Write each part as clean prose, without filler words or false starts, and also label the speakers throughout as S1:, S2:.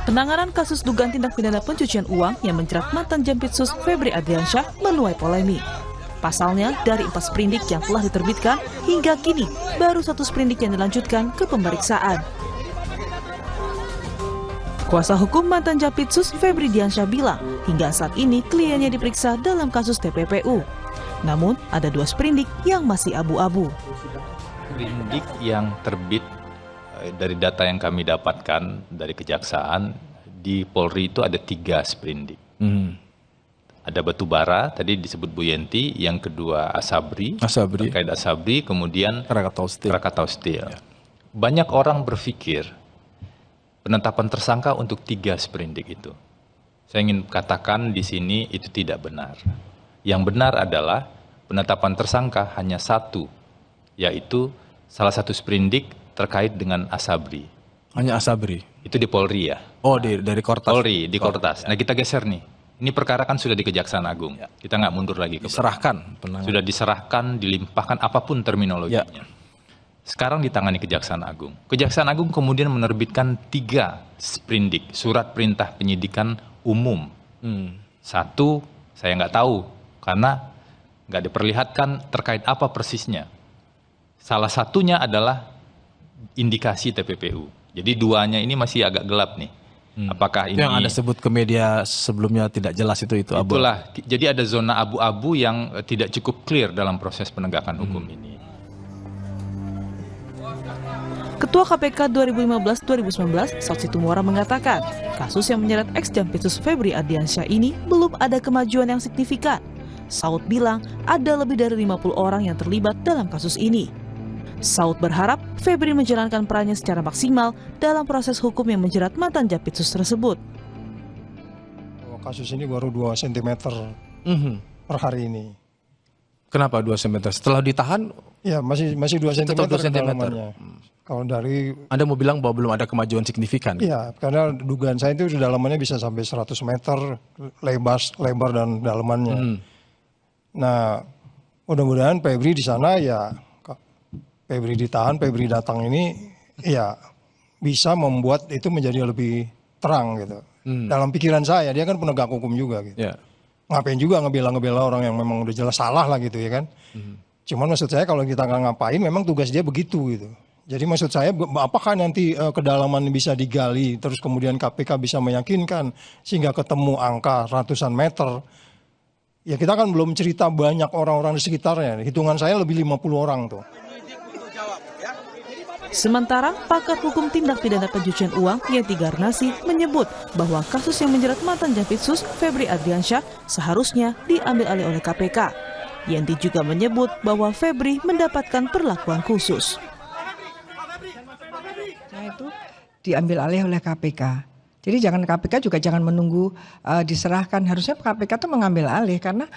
S1: Penanganan kasus dugaan tindak pidana pencucian uang yang menjerat mantan Jampitsus Febri Adriansyah menuai polemik. Pasalnya, dari 4 sprindik yang telah diterbitkan, hingga kini baru 1 sprindik yang dilanjutkan ke pemeriksaan. Kuasa hukum mantan Jampitsus Febri Adriansyah bilang, hingga saat ini kliennya diperiksa dalam kasus TPPU. Namun, ada 2 sprindik yang masih abu-abu.
S2: Sprindik yang terbit dari data yang kami dapatkan dari kejaksaan, di Polri itu ada 3 sprindik. Ada batubara, tadi disebut Bu Yenti, yang kedua Asabri, terkait Asabri, kemudian Krakatau Steel. Ya. Banyak orang berpikir penetapan tersangka untuk 3 sprindik itu. Saya ingin katakan di sini itu tidak benar. Yang benar adalah penetapan tersangka hanya 1, yaitu salah satu sprindik terkait dengan Asabri.
S3: Hanya Asabri? Itu
S2: di Polri ya.
S3: Oh, dari Kortas? Polri,
S2: di Kortas. Nah, kita geser nih. Ini perkara kan sudah di Kejaksaan Agung. Ya. Kita nggak mundur lagi.
S3: Diserahkan?
S2: Sudah diserahkan, dilimpahkan, apapun terminologinya. Ya. Sekarang ditangani Kejaksaan Agung. Kejaksaan Agung kemudian menerbitkan 3 sprindik, surat perintah penyidikan umum. 1, saya nggak tahu, karena nggak diperlihatkan terkait apa persisnya. Salah satunya adalah indikasi TPPU. Jadi 2-nya ini masih agak gelap nih. Apakah ini
S3: yang Anda sebut ke media sebelumnya tidak jelas itu abu?
S2: Itulah. Jadi ada zona abu-abu yang tidak cukup clear dalam proses penegakan hukum ini.
S1: Ketua KPK 2015-2019, Saud Situmorang mengatakan, kasus yang menyeret ex-Jampitsus Febri Adriansyah ini belum ada kemajuan yang signifikan. Saud bilang ada lebih dari 50 orang yang terlibat dalam kasus ini. Saud berharap Febri menjalankan perannya secara maksimal dalam proses hukum yang menjerat mantan Jampitsus tersebut.
S4: Kasus ini baru 2 cm per hari ini.
S3: Kenapa 2 cm? Setelah ditahan?
S4: Ya masih 2 cm kedalamannya. Kalau dari
S3: Anda mau bilang bahwa belum ada kemajuan signifikan?
S4: Iya, karena dugaan saya itu dalamannya bisa sampai 100 meter lebar dan dalamannya. Nah, mudah-mudahan Febri di sana ya. Febri ditahan, Febri datang ini ya bisa membuat itu menjadi lebih terang gitu. Dalam pikiran saya, dia kan penegak hukum juga gitu. Yeah. Ngapain juga ngebela orang yang memang udah jelas salah lah gitu ya kan. Cuman maksud saya kalau kita nggak ngapain memang tugas dia begitu gitu. Jadi maksud saya apakah nanti kedalaman bisa digali terus kemudian KPK bisa meyakinkan sehingga ketemu angka ratusan meter. Ya kita kan belum cerita banyak orang-orang di sekitarnya. Hitungan saya lebih 50 orang tuh.
S1: Sementara pakar hukum tindak pidana pencucian uang Yenti Garnasi menyebut bahwa kasus yang menjerat mantan Jampitsus Febri Adriansyah seharusnya diambil alih oleh KPK. Yenti juga menyebut bahwa Febri mendapatkan perlakuan khusus.
S5: Itu diambil alih oleh KPK. Jadi KPK juga jangan menunggu diserahkan. Harusnya KPK itu mengambil alih karena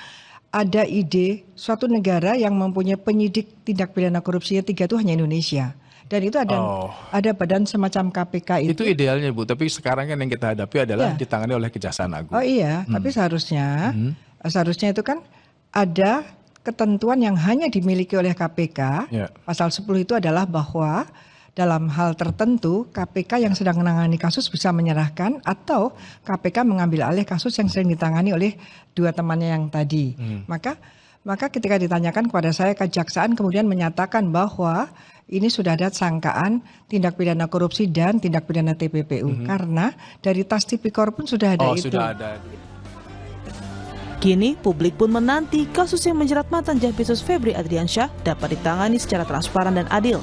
S5: ada ide suatu negara yang mempunyai penyidik tindak pidana korupsinya 3 itu hanya Indonesia. Dan itu ada badan semacam KPK itu.
S3: Itu idealnya Bu, tapi sekarang kan yang kita hadapi adalah ditangani oleh Kejaksaan Agung.
S5: Oh iya, tapi seharusnya itu kan ada ketentuan yang hanya dimiliki oleh KPK. Pasal 10 itu adalah bahwa dalam hal tertentu KPK yang sedang menangani kasus bisa menyerahkan atau KPK mengambil alih kasus yang sering ditangani oleh 2 temannya yang tadi. Maka ketika ditanyakan kepada saya, Kejaksaan kemudian menyatakan bahwa ini sudah ada sangkaan tindak pidana korupsi dan tindak pidana TPPU. Karena dari tas tipikor pun sudah ada itu.
S3: Sudah ada.
S1: Kini publik pun menanti kasus yang menjerat mantan Jampitsus Febri Adriansyah dapat ditangani secara transparan dan adil.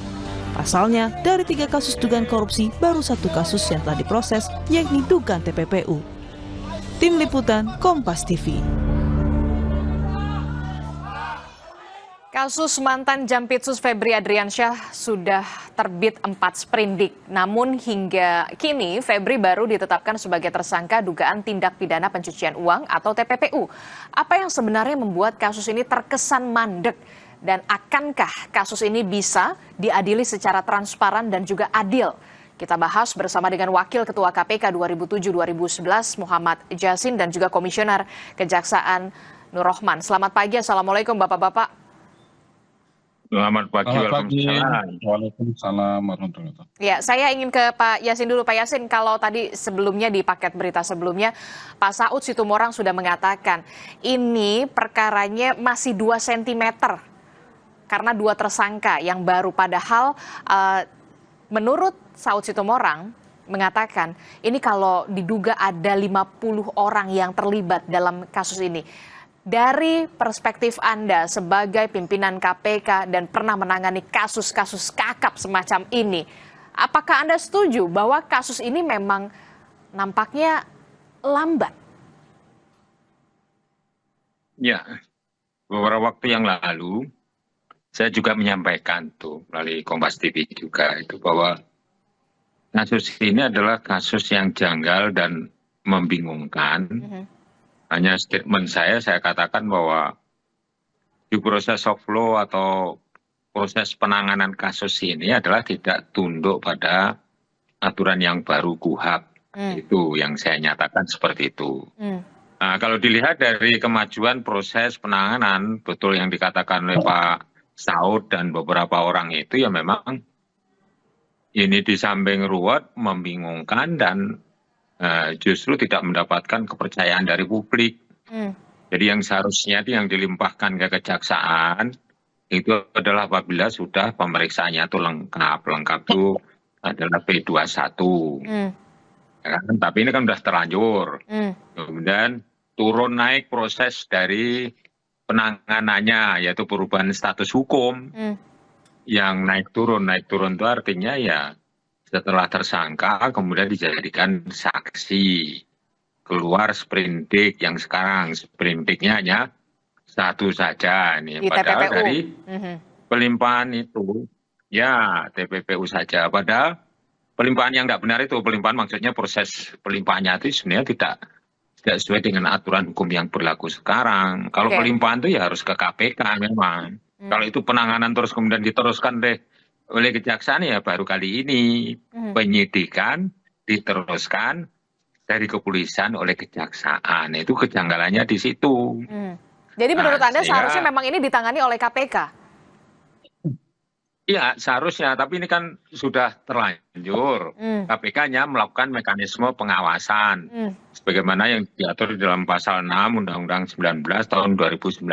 S1: Pasalnya, dari 3 kasus dugaan korupsi, baru 1 kasus yang telah diproses, yakni dugaan TPPU. Tim Liputan, Kompas TV.
S6: Kasus mantan Jampitsus Febri Adriansyah sudah terbit 4 sprindik. Namun hingga kini Febri baru ditetapkan sebagai tersangka dugaan tindak pidana pencucian uang atau TPPU. Apa yang sebenarnya membuat kasus ini terkesan mandek? Dan akankah kasus ini bisa diadili secara transparan dan juga adil? Kita bahas bersama dengan Wakil Ketua KPK 2007-2011 Muhammad Jasin dan juga Komisioner Kejaksaan Nur Rohman. Selamat pagi, Assalamualaikum Bapak-Bapak.
S7: Selamat pagi, Waalaikumsalam.
S8: Waalaikumsalam warahmatullahi wabarakatuh.
S6: Ya, saya ingin ke Pak Yasin dulu. Pak Yasin, kalau tadi sebelumnya di paket berita sebelumnya, Pak Saud Situmorang sudah mengatakan ini perkaranya masih 2 cm karena 2 tersangka yang baru. Padahal menurut Saud Situmorang mengatakan ini kalau diduga ada 50 orang yang terlibat dalam kasus ini. Dari perspektif Anda sebagai pimpinan KPK dan pernah menangani kasus-kasus kakap semacam ini, apakah Anda setuju bahwa kasus ini memang nampaknya lambat?
S7: Ya, beberapa waktu yang lalu saya juga menyampaikan tuh melalui Kompas TV juga itu bahwa kasus ini adalah kasus yang janggal dan membingungkan. Hanya statement saya katakan bahwa di proses of law atau proses penanganan kasus ini adalah tidak tunduk pada aturan yang baru KUHP. Itu yang saya nyatakan seperti itu. Nah, kalau dilihat dari kemajuan proses penanganan, betul yang dikatakan oleh Pak Saud dan beberapa orang itu ya memang ini di samping ruwet, membingungkan dan justru tidak mendapatkan kepercayaan dari publik. Jadi yang seharusnya itu yang dilimpahkan ke kejaksaan itu adalah apabila sudah pemeriksaannya itu lengkap. Lengkap itu adalah P21. Ya kan? Tapi ini kan sudah terlanjur. Kemudian turun naik proses dari penanganannya, yaitu perubahan status hukum. Yang naik turun itu artinya ya setelah tersangka kemudian dijadikan saksi, keluar sprindik yang sekarang sprindiknya hanya 1 saja nih,
S6: Di
S7: padahal
S6: TPPU.
S7: dari pelimpahan itu ya TPPU saja, padahal pelimpahan yang tidak benar itu, pelimpahan maksudnya proses pelimpahannya itu sebenarnya tidak sesuai dengan aturan hukum yang berlaku sekarang. Kalau pelimpahan itu ya harus ke KPK memang. Kalau itu penanganan terus kemudian diteruskan oleh kejaksaan ya baru kali ini penyidikan diteruskan dari kepolisian oleh kejaksaan, itu kejanggalannya di situ.
S6: Jadi menurut Anda seharusnya memang ini ditangani oleh KPK?
S7: Iya seharusnya, tapi ini kan sudah terlanjur. KPK-nya melakukan mekanisme pengawasan sebagaimana yang diatur di dalam pasal 6 Undang-Undang 19 tahun 2019.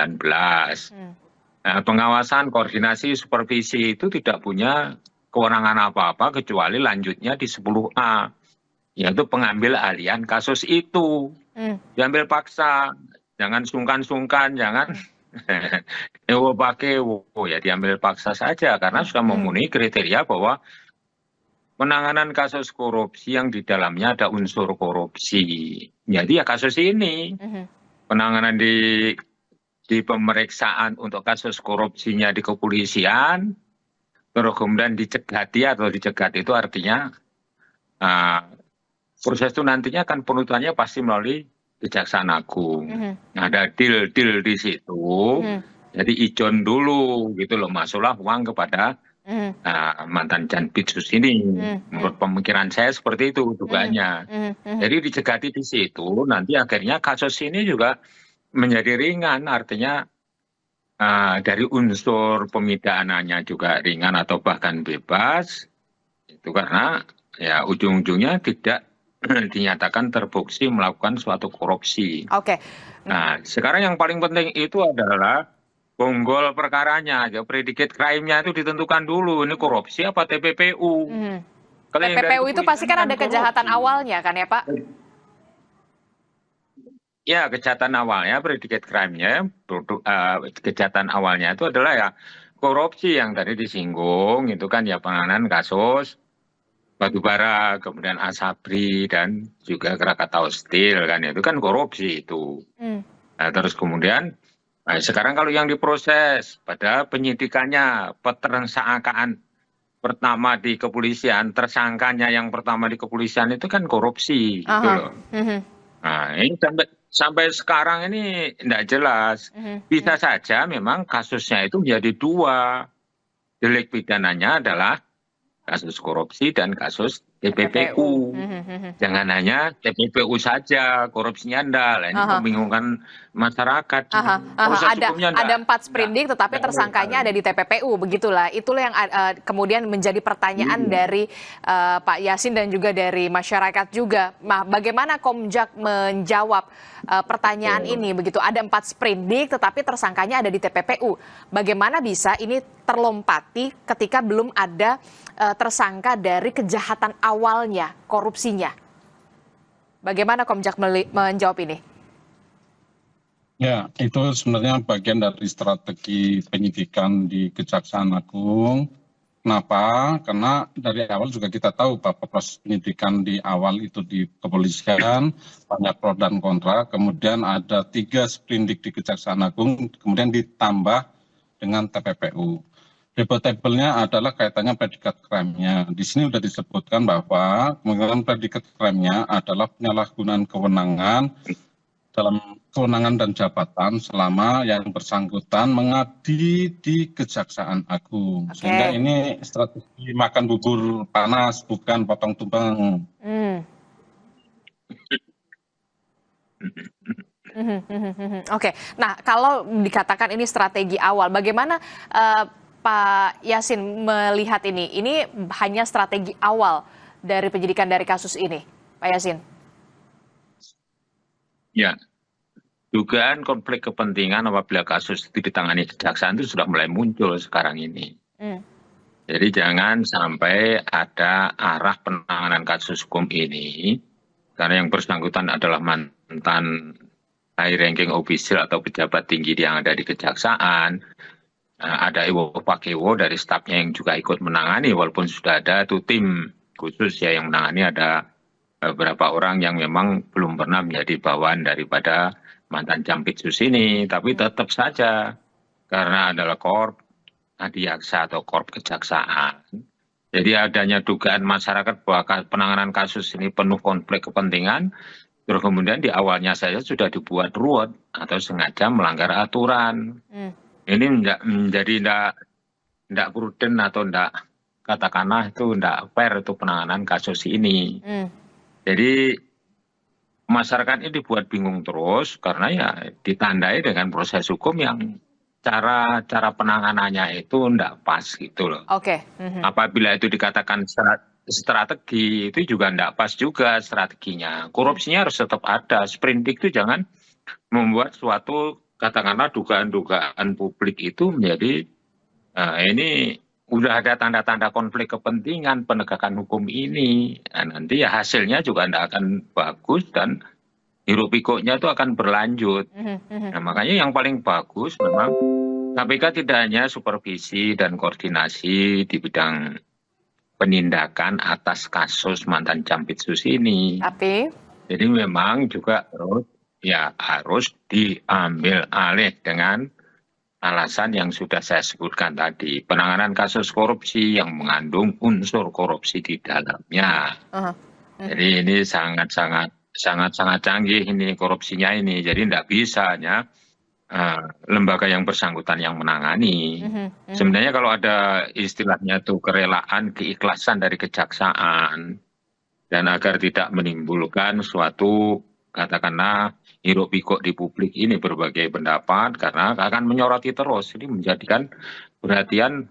S7: Nah, pengawasan, koordinasi, supervisi itu tidak punya kewenangan apa-apa kecuali lanjutnya di 10A, yaitu pengambil alihan kasus itu. Diambil paksa, jangan sungkan-sungkan, jangan ya diambil paksa saja karena sudah memenuhi kriteria bahwa penanganan kasus korupsi yang di dalamnya ada unsur korupsi. Jadi ya kasus ini penanganan di pemeriksaan untuk kasus korupsinya di kepolisian, terus kemudian dicegati atau dicegat itu artinya proses itu nantinya kan penuntutannya pasti melalui Kejaksaan Agung. Nah, ada deal di situ, jadi ijon dulu gitu loh, masuklah uang kepada mantan Janpitsus ini. Menurut pemikiran saya seperti itu dugaannya. Jadi dicegati di situ, nanti akhirnya kasus ini juga menjadi ringan, artinya dari unsur pemidananya juga ringan atau bahkan bebas, itu karena ya ujung-ujungnya tidak dinyatakan terbukti melakukan suatu korupsi. Nah sekarang yang paling penting itu adalah bonggol perkaranya, ya predicate crime-nya itu ditentukan dulu, ini korupsi apa TPPU.
S6: TPPU itu pasti kan ada kejahatan awalnya kan ya Pak?
S7: Ya, kejahatan awalnya, predicate crime-nya, kejahatan awalnya itu adalah ya korupsi yang tadi disinggung, itu kan ya penanganan kasus batubara, kemudian Asabri, dan juga Krakatau Steel, kan itu kan korupsi itu. Nah, terus kemudian, sekarang kalau yang diproses pada penyidikannya, petersangkaan pertama di kepolisian, tersangkanya yang pertama di kepolisian itu kan korupsi, gitu loh. Nah, ini sampai sekarang ini tidak jelas. Bisa saja memang kasusnya itu menjadi 2. Delik pidananya adalah kasus korupsi dan kasus TPPU. Jangan hanya TPPU saja, korupsinya enggak. Lah, ini membingungkan masyarakat.
S6: Ada 4 sprindik tetapi tersangkanya ada di TPPU, begitulah. Itulah yang kemudian menjadi pertanyaan dari Pak Yasin dan juga dari masyarakat juga. Nah, bagaimana Komjak menjawab pertanyaan ini begitu? Ada 4 sprindik tetapi tersangkanya ada di TPPU. Bagaimana bisa ini terlompati ketika belum ada tersangka dari kejahatan awalnya, korupsinya? Bagaimana Komjak menjawab ini?
S8: Ya, itu sebenarnya bagian dari strategi penyidikan di Kejaksaan Agung. Kenapa? Karena dari awal juga kita tahu bahwa proses penyidikan di awal itu di kepolisian banyak pro dan kontra. Kemudian ada 3 sprindik di Kejaksaan Agung, kemudian ditambah dengan TPPU. Debatable-nya adalah kaitannya predikat crime-nya. Di sini sudah disebutkan bahwa kemungkinan predikat crime-nya adalah penyalahgunaan kewenangan dalam kewenangan dan jabatan selama yang bersangkutan mengabdi di Kejaksaan Agung. Sehingga ini strategi makan bubur panas, bukan potong tumpeng.
S6: Oke, nah kalau dikatakan ini strategi awal, bagaimana Pak Yasin melihat ini? Ini hanya strategi awal dari penyidikan dari kasus ini, Pak Yasin.
S7: Ya, dugaan konflik kepentingan apabila kasus itu ditangani kejaksaan itu sudah mulai muncul sekarang ini. Jadi jangan sampai ada arah penanganan kasus hukum ini, karena yang bersangkutan adalah mantan high ranking official atau pejabat tinggi yang ada di kejaksaan. Ada Iwo Pakewo dari stafnya yang juga ikut menangani, walaupun sudah ada tuh tim khusus ya yang menangani, ada beberapa orang yang memang belum pernah menjadi bawahan daripada mantan Jampitsus ini, tapi tetap saja karena adalah korp adiaksa atau korp kejaksaan. Jadi adanya dugaan masyarakat bahwa penanganan kasus ini penuh konflik kepentingan, terus kemudian di awalnya saja sudah dibuat ruwet atau sengaja melanggar aturan. Ini menjadi tidak prudent atau tidak, katakanlah itu tidak fair itu penanganan kasus ini. Jadi masyarakat ini dibuat bingung terus karena ya ditandai dengan proses hukum yang cara penanganannya itu tidak pas gitu loh. Apabila itu dikatakan strategi, itu juga tidak pas juga strateginya. Korupsinya harus tetap ada. Sprindik itu jangan membuat suatu katakanlah dugaan-dugaan publik itu menjadi ini udah ada tanda-tanda konflik kepentingan penegakan hukum ini. Nah, nanti ya hasilnya juga tidak akan bagus dan hiruk pikuknya itu akan berlanjut. Nah, makanya yang paling bagus memang KPK tidak hanya supervisi dan koordinasi di bidang penindakan atas kasus mantan Jampitsus ini. Jadi memang juga harus diambil alih dengan alasan yang sudah saya sebutkan tadi. Penanganan kasus korupsi yang mengandung unsur korupsi di dalamnya. Jadi ini sangat canggih ini korupsinya ini. Jadi tidak bisa hanya lembaga yang bersangkutan yang menangani. Sebenarnya kalau ada istilahnya tuh kerelaan, keikhlasan dari kejaksaan dan agar tidak menimbulkan suatu katakanlah hiruk pikuk di publik ini berbagai pendapat karena akan menyoroti terus. Ini menjadikan perhatian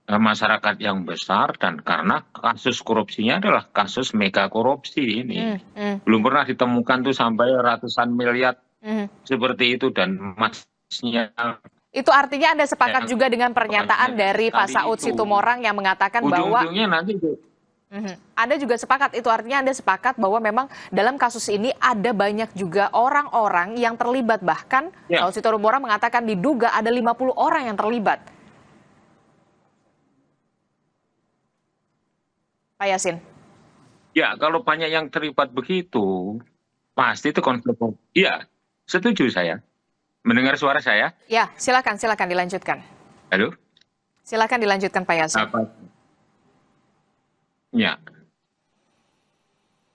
S7: masyarakat yang besar dan karena kasus korupsinya adalah kasus mega korupsi ini. Belum pernah ditemukan tuh sampai ratusan miliar seperti itu dan masnya.
S6: Itu artinya Anda sepakat juga dengan pernyataan dari Pak Saud Situmorang yang mengatakan bahwa
S7: ujung-ujungnya nanti
S6: Anda juga sepakat, itu artinya Anda sepakat bahwa memang dalam kasus ini ada banyak juga orang-orang yang terlibat. Bahkan Saud Situmorang mengatakan diduga ada 50 orang yang terlibat. Pak Yasin.
S7: Ya, kalau banyak yang terlibat begitu, pasti itu konflik. Iya, setuju saya. Mendengar suara saya?
S6: Ya, silakan dilanjutkan.
S7: Halo?
S6: Silakan dilanjutkan Pak Yasin.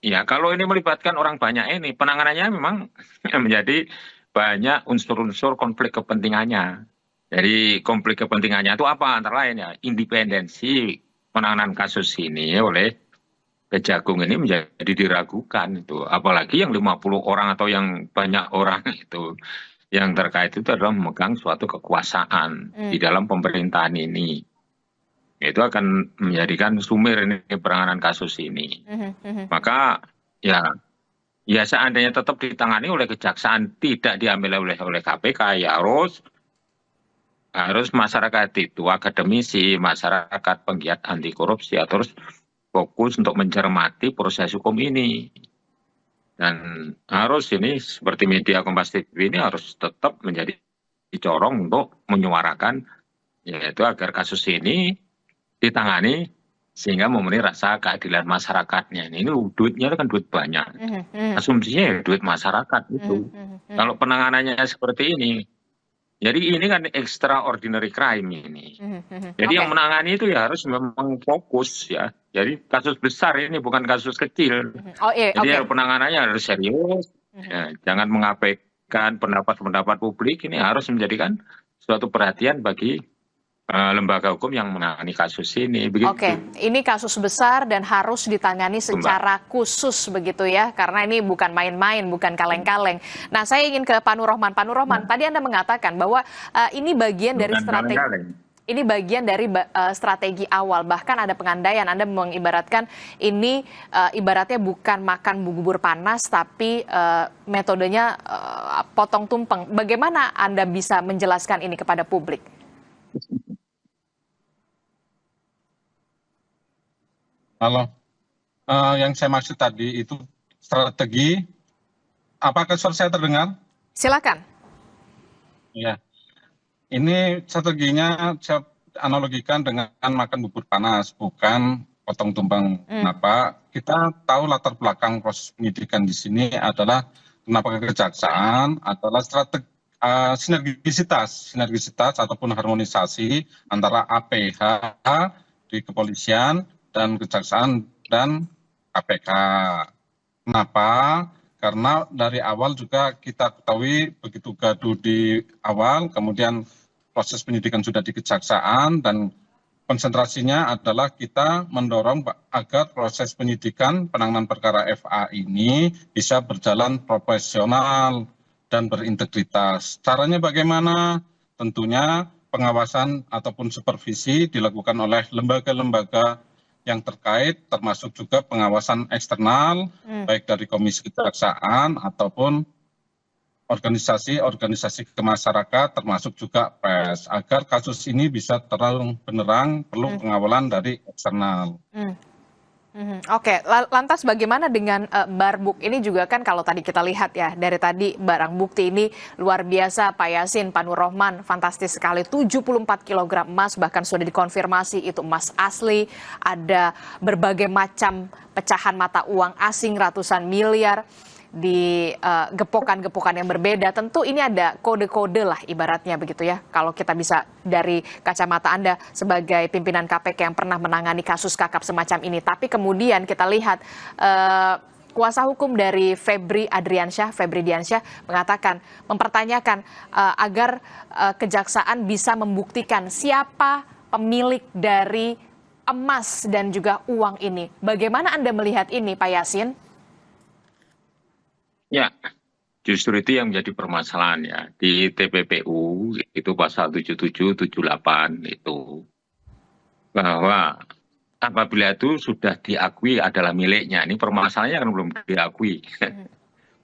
S7: Ya, kalau ini melibatkan orang banyak ini, penanganannya memang menjadi banyak unsur-unsur konflik kepentingannya. Jadi konflik kepentingannya itu apa? Antara lain ya, independensi penanganan kasus ini oleh Kejagung ini menjadi diragukan itu. Apalagi yang 50 orang atau yang banyak orang itu yang terkait itu adalah memegang suatu kekuasaan di dalam pemerintahan ini. Itu akan menjadikan sumir ini penanganan kasus ini. Maka ya seandainya tetap ditangani oleh kejaksaan, tidak diambil oleh KPK, ya harus masyarakat itu, akademisi, masyarakat penggiat anti korupsi harus fokus untuk mencermati proses hukum ini. Dan harus ini seperti media Kompas TV ini harus tetap menjadi corong untuk menyuarakan yaitu agar kasus ini ditangani sehingga memenuhi rasa keadilan masyarakatnya. Ini duitnya kan duit banyak. Asumsinya ya duit masyarakat itu. Kalau penanganannya seperti ini, jadi ini kan extraordinary crime ini. Jadi yang menangani itu ya harus memang fokus ya. Jadi kasus besar ini bukan kasus kecil. Jadi penanganannya harus serius. Ya, jangan mengabaikan pendapat-pendapat publik. Ini harus menjadikan suatu perhatian bagi lembaga hukum yang menangani kasus ini.
S6: Oke, ini kasus besar dan harus ditangani secara khusus begitu ya, karena ini bukan main-main, bukan kaleng-kaleng. Nah, saya ingin ke Pak Nur Rohman. Pak Nur Rohman, tadi Anda mengatakan bahwa ini bagian dari strategi. Ini bagian dari strategi awal, bahkan ada pengandaian. Anda mengibaratkan ini ibaratnya bukan makan bubur panas, tapi metodenya potong tumpeng. Bagaimana Anda bisa menjelaskan ini kepada publik?
S8: Halo, yang saya maksud tadi itu strategi. Apakah suara saya terdengar?
S6: Silakan.
S8: Ya, ini strateginya saya analogikan dengan makan bubur panas, bukan potong tumpeng. Kenapa? Kita tahu latar belakang proses penyidikan di sini adalah kenapa kejaksaan adalah strategi sinergisitas ataupun harmonisasi antara APH di kepolisian dan kejaksaan dan KPK. Kenapa? Karena dari awal juga kita ketahui begitu gaduh di awal, kemudian proses penyidikan sudah di kejaksaan dan konsentrasinya adalah kita mendorong agar proses penyidikan penanganan perkara FA ini bisa berjalan profesional dan berintegritas. Caranya bagaimana? Tentunya pengawasan ataupun supervisi dilakukan oleh lembaga-lembaga yang terkait, termasuk juga pengawasan eksternal, baik dari Komisi Kejaksaan ataupun organisasi-organisasi kemasyarakatan, termasuk juga pers, agar kasus ini bisa terang benderang, perlu pengawalan dari eksternal.
S6: Oke, lantas bagaimana dengan Barbuk? Ini juga kan kalau tadi kita lihat ya, dari tadi barang bukti ini luar biasa, Pak Yasin, Pak Nur Rohman, fantastis sekali. 74 kg emas, bahkan sudah dikonfirmasi itu emas asli. Ada berbagai macam pecahan mata uang asing ratusan miliar di gepokan-gepokan yang berbeda. Tentu ini ada kode-kode lah ibaratnya begitu ya. Kalau kita bisa dari kacamata Anda sebagai pimpinan KPK yang pernah menangani kasus kakap semacam ini. Tapi kemudian kita lihat kuasa hukum dari Febri Diansyah mengatakan, mempertanyakan agar kejaksaan bisa membuktikan siapa pemilik dari emas dan juga uang ini. Bagaimana Anda melihat ini, Pak Yasin?
S7: Ya, justru itu yang menjadi permasalahan ya. Di TPPU itu pasal 77, 78 itu. Bahwa apabila itu sudah diakui adalah miliknya. Ini permasalahannya kan belum diakui.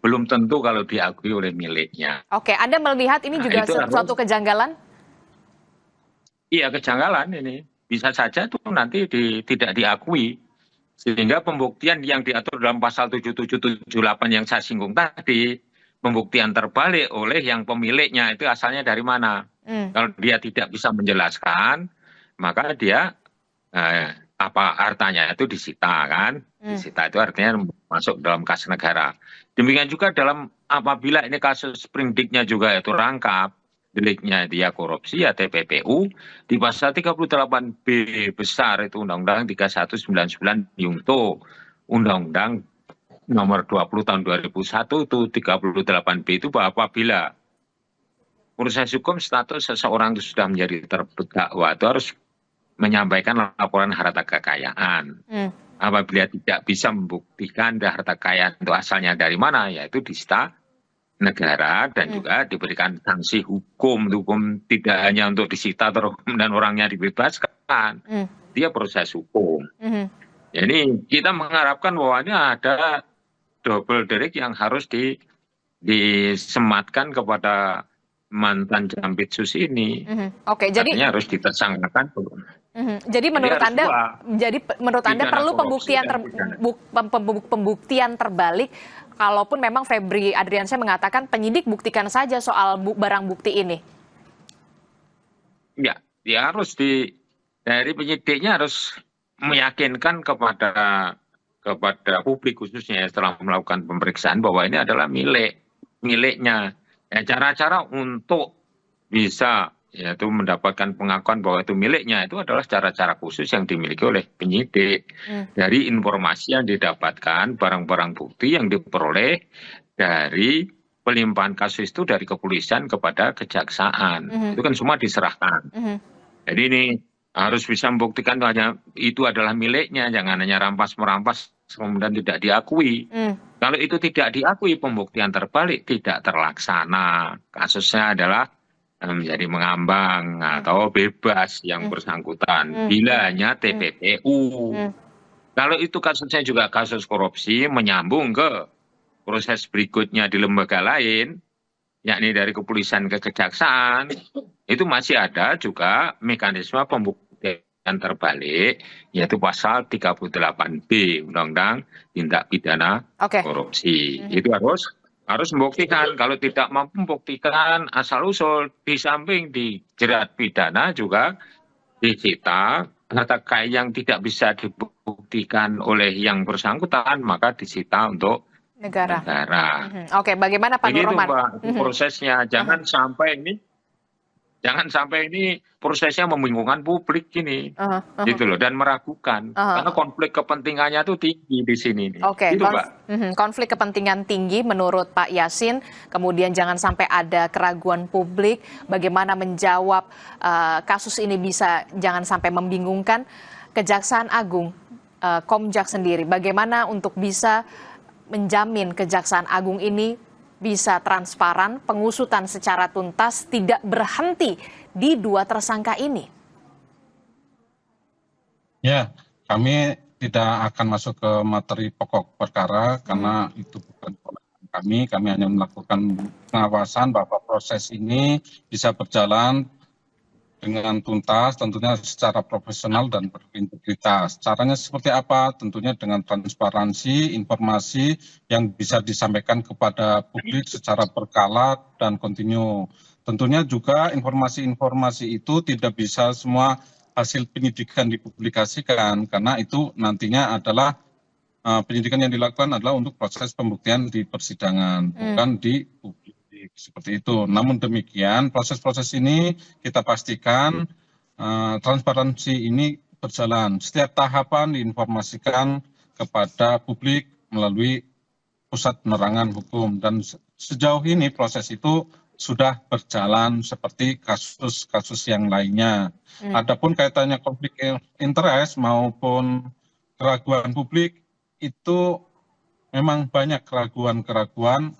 S7: Belum tentu kalau diakui oleh miliknya.
S6: Oke, Anda melihat ini juga suatu kejanggalan?
S7: Iya, kejanggalan ini. Bisa saja itu nanti tidak diakui. Sehingga pembuktian yang diatur dalam pasal 77, 78 yang saya singgung tadi, pembuktian terbalik oleh yang pemiliknya itu asalnya dari mana. Kalau dia tidak bisa menjelaskan, maka dia apa hartanya itu disita kan. Disita itu artinya masuk dalam kas negara. Demikian juga dalam apabila ini kasus sprindik-nya juga itu rangkap, deliknya dia korupsi ya TPPU di pasal 38B besar itu Undang-Undang 3199 Yungto, Undang-Undang nomor 20 tahun 2001 itu 38B itu bahwa apabila proses hukum status seseorang itu sudah menjadi terdakwa itu harus menyampaikan laporan harta kekayaan. apabila tidak bisa membuktikan harta kekayaan itu asalnya dari mana, yaitu disita negara dan juga diberikan sanksi hukum. Hukum tidak hanya untuk disita terus dan orangnya dibebaskan, dia proses hukum. Jadi kita mengharapkan bahwa ini ada double derek yang harus disematkan kepada mantan Jampitsus ini.
S6: Oke, jadi
S7: artinya harus ditersangkakan.
S6: Jadi menurut Anda perlu pembuktian terbalik, kalaupun memang Febri Adriansyah mengatakan penyidik buktikan saja soal barang bukti ini.
S7: Ya, harus dari penyidiknya harus meyakinkan kepada publik khususnya setelah melakukan pemeriksaan bahwa ini adalah miliknya. Ya, cara-cara untuk bisa yaitu mendapatkan pengakuan bahwa itu miliknya itu adalah cara-cara khusus yang dimiliki oleh penyidik. Dari informasi yang didapatkan, barang-barang bukti yang diperoleh dari pelimpahan kasus itu dari kepolisian kepada kejaksaan. Itu kan semua diserahkan. Jadi ini harus bisa membuktikan itu adalah miliknya, jangan hanya rampas-merampas kemudian tidak diakui. Kalau itu tidak diakui, pembuktian terbalik tidak terlaksana. Kasusnya adalah menjadi mengambang atau bebas yang bersangkutan bila hanya TPPU. Kalau itu kasusnya juga kasus korupsi menyambung ke proses berikutnya di lembaga lain, yakni dari kepolisian ke kejaksaan, itu masih ada juga mekanisme pembuktian terbalik, yaitu pasal 38B Undang-Undang Tindak Pidana Korupsi. Itu harus membuktikan. Kalau tidak mampu membuktikan asal-usul, di samping dijerat pidana juga disita harta kekayaan yang tidak bisa dibuktikan oleh yang bersangkutan, maka disita untuk negara.
S6: Oke, bagaimana Pak Nur Rohman?
S7: Itu prosesnya. Jangan sampai ini prosesnya membingungkan publik ini, gitu loh, dan meragukan. Karena konflik kepentingannya itu tinggi di sini.
S6: Oke,
S7: gitu, Pak.
S6: Konflik kepentingan tinggi menurut Pak Yasin. Kemudian jangan sampai ada keraguan publik. Bagaimana menjawab kasus ini bisa jangan sampai membingungkan. Kejaksaan Agung, Komjak sendiri, bagaimana untuk bisa menjamin Kejaksaan Agung ini bisa transparan, pengusutan secara tuntas, tidak berhenti di dua tersangka ini?
S8: Ya, kami tidak akan masuk ke materi pokok perkara karena itu bukan kewenangan kami. Kami hanya melakukan pengawasan bahwa proses ini bisa berjalan dengan tuntas, tentunya secara profesional dan berintegritas. Caranya seperti apa? Tentunya dengan transparansi, informasi yang bisa disampaikan kepada publik secara berkala dan kontinu. Tentunya juga informasi-informasi itu tidak bisa semua hasil penyidikan dipublikasikan, karena itu nantinya adalah penyidikan yang dilakukan adalah untuk proses pembuktian di persidangan, bukan di publik. Seperti itu. Namun demikian proses-proses ini kita pastikan transparansi ini berjalan. Setiap tahapan diinformasikan kepada publik melalui Pusat Penerangan Hukum, dan sejauh ini proses itu sudah berjalan seperti kasus-kasus yang lainnya. Adapun kaitannya konflik interest maupun keraguan publik, itu memang banyak keraguan-keraguan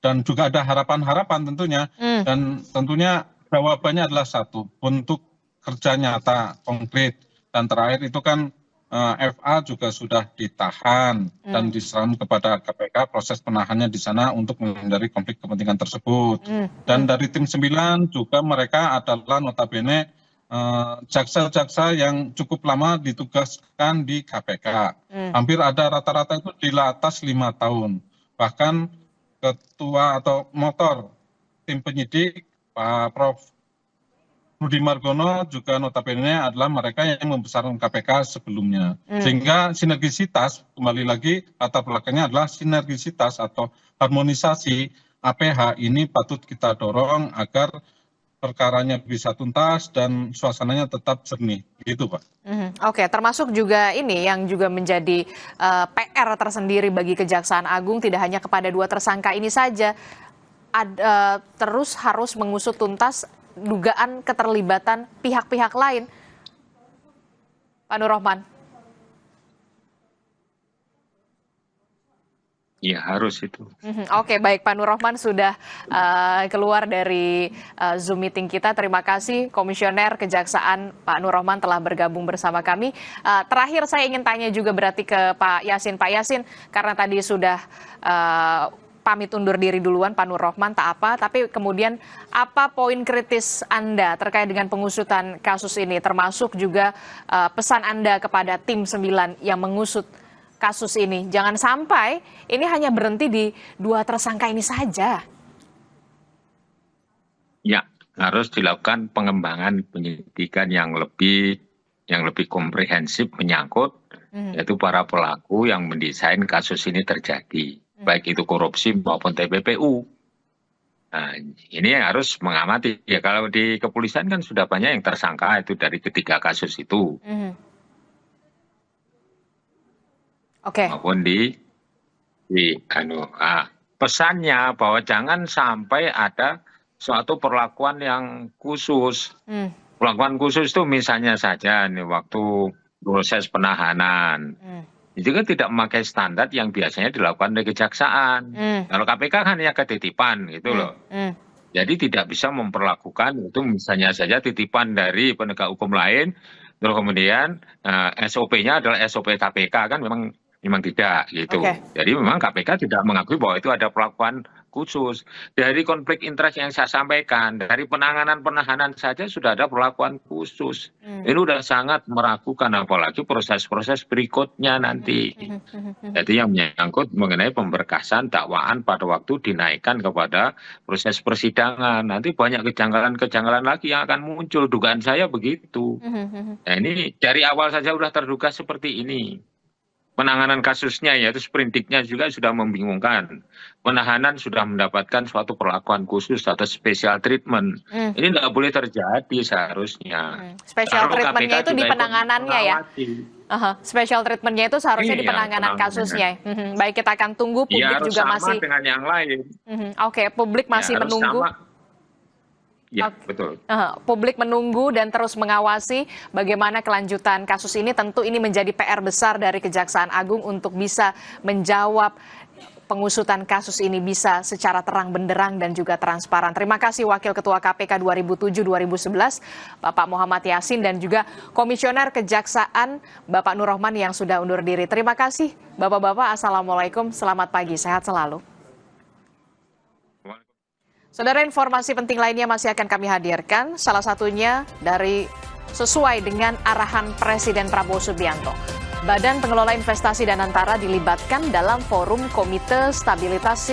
S8: dan juga ada harapan-harapan tentunya. Dan tentunya jawabannya adalah satu, bentuk kerja nyata, konkret. Dan terakhir itu kan FA juga sudah ditahan dan diserahkan kepada KPK, proses penahannya di sana untuk menghindari konflik kepentingan tersebut. Dan dari tim 9 juga mereka adalah notabene jaksa-jaksa yang cukup lama ditugaskan di KPK. Hampir ada rata-rata itu di atas 5 tahun. Bahkan ketua atau motor tim penyidik Pak Prof. Rudi Margono juga notabene adalah mereka yang membesarkan KPK sebelumnya. Sehingga sinergisitas, kembali lagi latar belakangnya adalah sinergisitas atau harmonisasi APH ini patut kita dorong agar perkaranya bisa tuntas dan suasananya tetap jernih, gitu Pak.
S6: Oke, termasuk juga ini yang juga menjadi PR tersendiri bagi Kejaksaan Agung, tidak hanya kepada dua tersangka ini saja, terus harus mengusut tuntas dugaan keterlibatan pihak-pihak lain. Pak Nur Rohman.
S7: Ya harus itu.
S6: Oke, baik, Pak Nur Rohman sudah keluar dari Zoom meeting kita. Terima kasih Komisioner Kejaksaan Pak Nur Rohman telah bergabung bersama kami. Terakhir saya ingin tanya juga berarti ke Pak Yasin. Pak Yasin, karena tadi sudah pamit undur diri duluan Pak Nur Rohman, tak apa, tapi kemudian apa poin kritis Anda terkait dengan pengusutan kasus ini, termasuk juga pesan Anda kepada tim 9 yang mengusut kasus ini? Jangan sampai ini hanya berhenti di 2 tersangka ini saja.
S7: Ya, harus dilakukan pengembangan penyidikan yang lebih komprehensif menyangkut yaitu para pelaku yang mendesain kasus ini terjadi, baik itu korupsi maupun TPPU. Nah, ini harus mengamati. Ya, kalau di kepolisian kan sudah banyak yang tersangka itu dari ketiga kasus itu.
S6: Oke.
S7: Maupun pesannya bahwa jangan sampai ada suatu perlakuan yang khusus. Perlakuan khusus itu misalnya saja nih waktu proses penahanan. Itu kan tidak memakai standar yang biasanya dilakukan oleh kejaksaan. Kalau KPK kan hanya ketitipan gitu loh. Jadi tidak bisa memperlakukan itu misalnya saja titipan dari penegak hukum lain, terus kemudian SOP-nya adalah SOP KPK, kan memang tidak gitu. Jadi memang KPK tidak mengakui bahwa itu ada perlakuan khusus. Dari konflik interest yang saya sampaikan, dari penanganan penahanan saja sudah ada perlakuan khusus. Ini udah sangat meragukan, apalagi proses-proses berikutnya nanti. Jadi yang menyangkut mengenai pemberkasan dakwaan pada waktu dinaikkan kepada proses persidangan. Nanti banyak kejanggalan-kejanggalan lagi yang akan muncul. Dugaan saya begitu. Nah, ini dari awal saja sudah terduga seperti ini. Penanganan kasusnya yaitu sprindiknya juga sudah membingungkan. Penahanan sudah mendapatkan suatu perlakuan khusus atau special treatment. Ini tidak boleh terjadi seharusnya.
S6: Special treatmentnya itu di penanganannya ya? Special treatmentnya itu seharusnya di penanganan kasusnya. Baik, kita akan tunggu, publik juga masih
S7: dengan yang lain.
S6: Oke, publik masih menunggu.
S7: Ya, betul.
S6: Publik menunggu dan terus mengawasi bagaimana kelanjutan kasus ini. Tentu ini menjadi PR besar dari Kejaksaan Agung untuk bisa menjawab pengusutan kasus ini bisa secara terang benderang dan juga transparan. Terima kasih Wakil Ketua KPK 2007-2011 Bapak Muhammad Yasin dan juga Komisioner Kejaksaan Bapak Nur Rohman yang sudah undur diri. Terima kasih Bapak-bapak. Assalamualaikum, selamat pagi, sehat selalu. Saudara, informasi penting lainnya masih akan kami hadirkan, salah satunya dari sesuai dengan arahan Presiden Prabowo Subianto. Badan Pengelola Investasi dan Antara dilibatkan dalam forum Komite Stabilitas